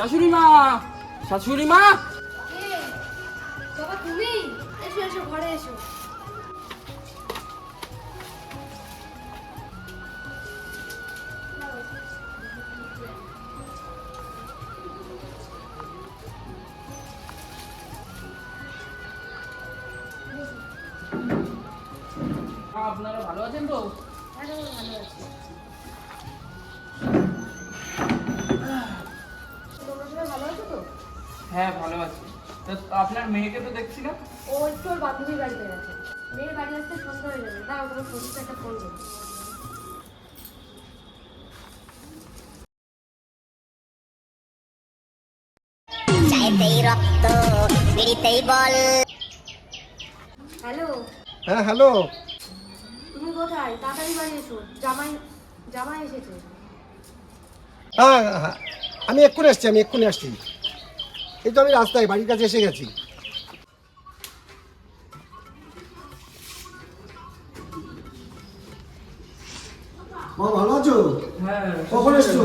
শাশুড়ি মা, শাশুড়ি মা। বাবা তুমি এসো এসো ঘরে এসো। আপনারা ভালো আছেন তো? ভালো আছি। তোমরা সবাই ভালো আছো তো? হ্যাঁ ভালো আছি। তো আপনার মেয়েকে তো দেখছি না। ও একটু ওর বান্ধবীর বাড়িতে গেছে। মেয়ের বাড়ি আসতে সন্ধ্যা হয়ে যাবে। দাও তোমার ফোনটা একটা ফোন করো। চাইতেই রক্ত পিড়িতেই বল। হ্যালো, হ্যাঁ হ্যালো। তুমি কোথায়? তাড়াতাড়ি বাড়ি এসো। জামাই জামাই এসেছে। হ্যাঁ হ্যাঁ, আমি এক্ষুনি আসছি। এই তো আমি রাস্তায় বাড়ির কাছে এসে গেছি। বাবা ভালো আছো? হ্যাঁ। কখন এসছো?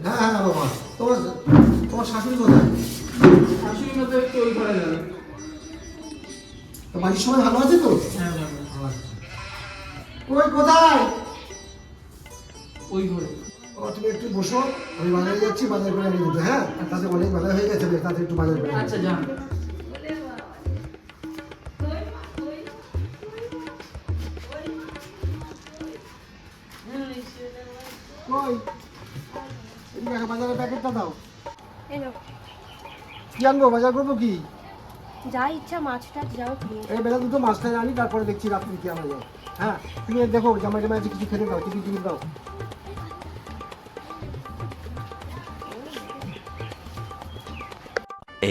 হ্যাঁ হ্যাঁ বাবা, তোমার তোমার শাশুড়ি কোথায়? শাশুড়ি মা তো একটু ওই ঘরে যাবে। তো বাড়ির সবাই ভালো আছে তো? হ্যাঁ ভালো। কই কোথায়? ওই ঘরে। ও তুমি একটু বসো, আমি বাজারে যাচ্ছি, বাজার করে আমি দুটো। হ্যাঁ তাতে অনেক বেলা হয়ে গেছে, তাতে একটু বাজার করে আচ্ছা যান। কই এদিকে বাজারের প্যাকেটটা দাও। এলো কি আনবো, বাজার করবো কি? যা ইচ্ছা মাছটা যাও কিনে। এই বেলা দুটো মাছটা আনি, তারপরে দেখছি রাত্রি কি আনা যায়। হ্যাঁ তুমি দেখো জামাই টামাই আছে কিছু খেতে দাও, টিফিন দাও।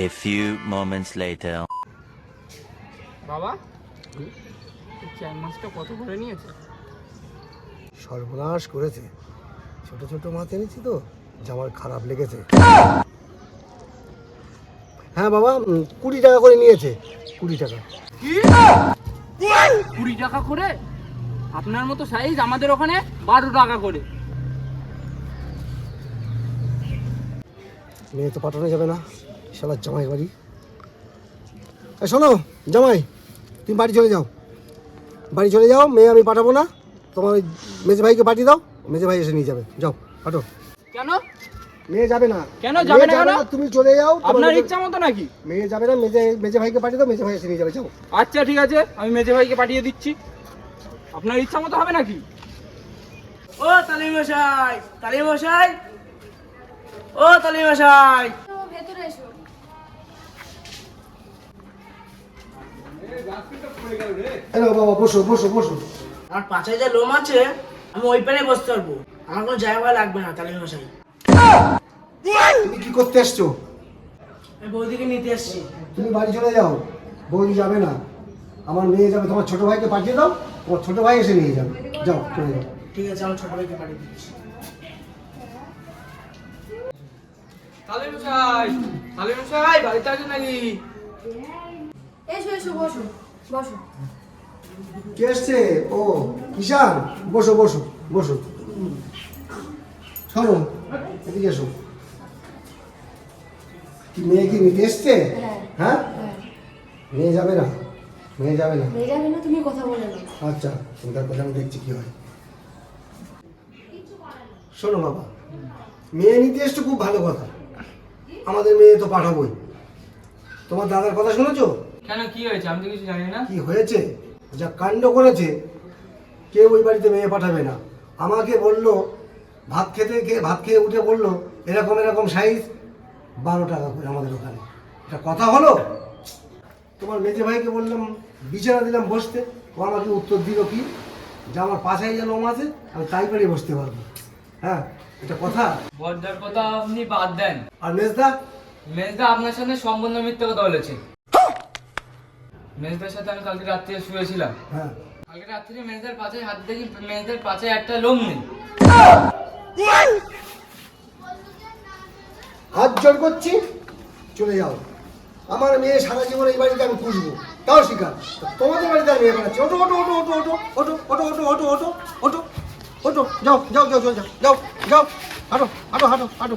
A few moments later. বাবা, এই চ্যাং মাছটা কত করে নিয়েছে? সর্বনাশ করেছে, ছোট ছোট মাছ এনেছি তো, জামার খারাপ লেগেছে। হ্যাঁ বাবা, 20 টাকা করে নিয়েছে। 20 টাকা। কি 20 টাকা করে? আপনার মতো সাইজ আমাদের ওখানে 12 টাকা করে। মেয়ে তো পাঠানো যাবে না, শালার জামাই বাড়ি। শোনো জামাই, তুমি বাড়ি চলে যাও, মেয়ে আমি পাঠাবো না। তোমার ওই মেজে ভাইকে পাঠিয়ে দাও, মেজে ভাই এসে নিয়ে যাবে। যাও পাঠো। কেন মেয়ে যাবে না। কেন যাবে না? কেন? তুমি চলে যাও, আপনার ইচ্ছা মতো নাকি? মেয়ে যাবে না, মেজে ভাইকে পাঠিয়ে দাও, মেজে ভাই এসে নিয়ে যাবে। যাও। আচ্ছা ঠিক আছে, আমি মেজে ভাইকে পাঠিয়ে দিচ্ছি। আপনার ইচ্ছা মতো হবে নাকি? ও তালিম মশাই, তালিম মশাই, ও তালিম মশাই। তো ভেতরে এসো। হ্যালো বাবা, বসো বসো বসো। আমার পাছায় যা লোম আছে, আমি ওই পানে বসতে পারবো। আমার কোনো জায়গা লাগবে না তালিম মশাই। তুমি কি করতে এসছো? আমি বৌদিকে নিতে এসছি। তুমি বাড়ি চলে যাও, বৌদি যাবে না, আমার মেয়ে যাবে। তোমার ছোট ভাইকে পাঠিয়ে দাও, তোমার ছোট ভাই এসে নিয়ে যাবে। যাও চলে যাও। ঠিক আছে, আমার ছোট ভাইকে পাঠিয়ে দিচ্ছি। তালিম মশাই, তালিম মশাই বাড়িতে আছেন নাকি? এসো এসো বসো বসো। কে এসছে? ও কিষান, বসো বসো বসো। শোনো এদিকে এসো। কি মেয়ে কি নিতে এসছে? হ্যাঁ মেয়ে যাবে না, মেয়ে যাবে না। মেয়ে যাবে না, তুমি কথা বলে নাও। আচ্ছা তোমার কথা আমি দেখছি কি হয়। শোনো বাবা, মেয়ে নিতে এসছো খুব ভালো কথা, আমাদের মেয়ে তো পাঠাবোই। তোমার দাদার কথা শুনেছো? কেন কি হয়েছে? আমি তো কিছু জানি না। কি হয়েছে? যা কাণ্ড করেছে, কেউ ওই বাড়িতে মেয়ে পাঠাবে না। আমাকে বললো, ভাত খেয়ে উঠে বললো এরকম এরকম সাইজ 12 টাকা করে আমাদের ওখানে। এটা কথা হলো? তোমার মেজে ভাইকে বললাম, বিছানা দিলাম বসতে, ও আমাকে উত্তর দিল কি, যে আমার পাছায় যে লোম আছে আমি তাই করে বসতে পারবো। হ্যাঁ এটা কথা? বড়দার কথা আপনি বাদ দেন। আর মেজদা? মেজদা আপনার সাথে সম্বন্ধ মিথ্যে কথা বলেছে। মেজদার সাথে আমি কালকে রাত্রে শুয়েছিলাম। হ্যাঁ কালকে রাত্রে মেজদার পাছায় হাত দেখি, মেজদার পাছায় একটা লোম নেই। হাত জোর করছি, চলে যাও। আমার মেয়ে সারা জীবন এই বাড়িতে আমি পুষবো, তাও শিকার। তোমাদের বাড়িতে আমি মেয়ে বানাচ্ছি। ওটো ওটো ওটো ওটো ওটো ওটো ওটো ওটো ওটো ওটো ওটো ওটো যাও যাও যাও যাও যাও যাও হাঁটো হাঁটো হাঁটো হাঁটো।